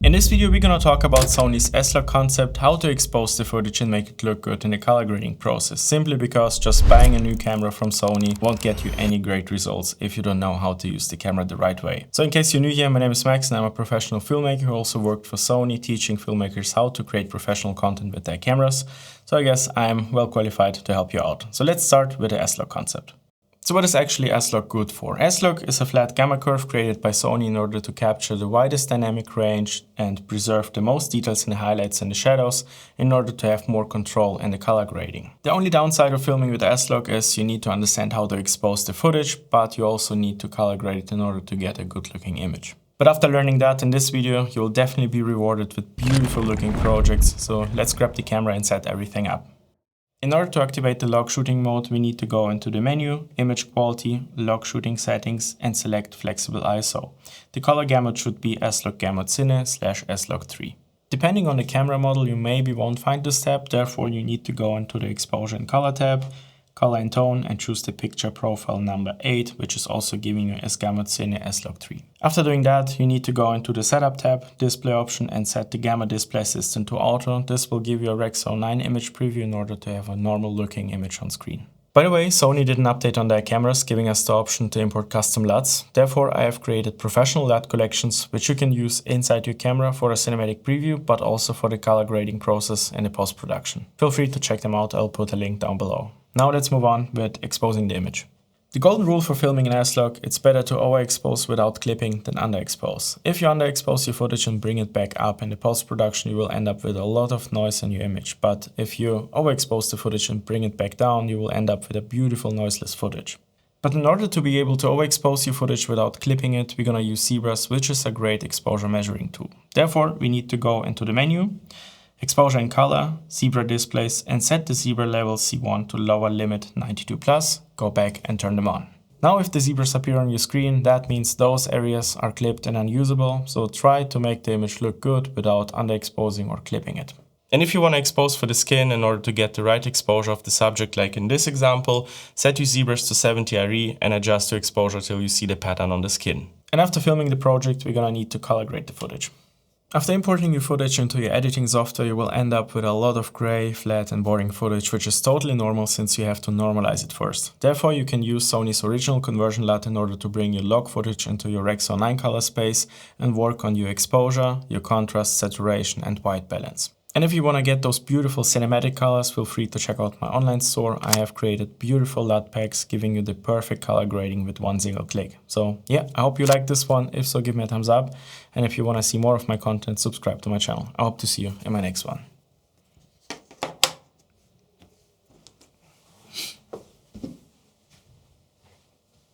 In this video we're gonna talk about Sony's SLOG concept, how to expose the footage and make it look good in the color grading process, simply because just buying a new camera from Sony won't get you any great results if you don't know how to use the camera the right way. So in case you're new here, my name is Max and I'm a professional filmmaker who also worked for Sony teaching filmmakers how to create professional content with their cameras. So I guess I'm well qualified to help you out. So let's start with the SLOG concept. So what is actually SLOG good for? SLOG is a flat gamma curve created by Sony in order to capture the widest dynamic range and preserve the most details in the highlights and the shadows in order to have more control in the color grading. The only downside of filming with SLOG is you need to understand how to expose the footage, but you also need to color grade it in order to get a good looking image. But after learning that in this video, you will definitely be rewarded with beautiful looking projects. So let's grab the camera and set everything up. In order to activate the log shooting mode, we need to go into the menu, image quality, log shooting settings and select flexible ISO. The color gamut should be SLOG gamut Cine / SLOG3. Depending on the camera model, you maybe won't find this tab, therefore you need to go into the exposure and color tab, color and tone, and choose the picture profile number 8, which is also giving you as gamut Cine SLOG3. After doing that, you need to go into the setup tab, display option, and set the gamma display assistant to auto. This will give you a Rec. 9 image preview in order to have a normal looking image on screen. By the way, Sony did an update on their cameras, giving us the option to import custom LUTs. Therefore, I have created professional LUT collections, which you can use inside your camera for a cinematic preview, but also for the color grading process in the post-production. Feel free to check them out, I'll put a link down below. Now let's move on with exposing the image. The golden rule for filming in SLOG, it's better to overexpose without clipping than underexpose. If you underexpose your footage and bring it back up in the post-production, you will end up with a lot of noise in your image. But if you overexpose the footage and bring it back down, you will end up with a beautiful noiseless footage. But in order to be able to overexpose your footage without clipping it, we're gonna use zebras, which is a great exposure measuring tool. Therefore, we need to go into the menu, exposure and color, zebra displays, and set the zebra level C1 to lower limit 92+, go back and turn them on. Now if the zebras appear on your screen, that means those areas are clipped and unusable, so try to make the image look good without underexposing or clipping it. And if you want to expose for the skin in order to get the right exposure of the subject, like in this example, set your zebras to 70 IRE and adjust your exposure till you see the pattern on the skin. And after filming the project, we're gonna need to color grade the footage. After importing your footage into your editing software, you will end up with a lot of gray, flat and boring footage, which is totally normal since you have to normalize it first. Therefore, you can use Sony's original conversion LUT in order to bring your log footage into your Rec. 9 color space and work on your exposure, your contrast, saturation and white balance. And if you want to get those beautiful cinematic colors, feel free to check out my online store. I have created beautiful LUT packs giving you the perfect color grading with one single click. So yeah, I hope you liked this one. If so, give me a thumbs up. And if you want to see more of my content, subscribe to my channel. I hope to see you in my next one.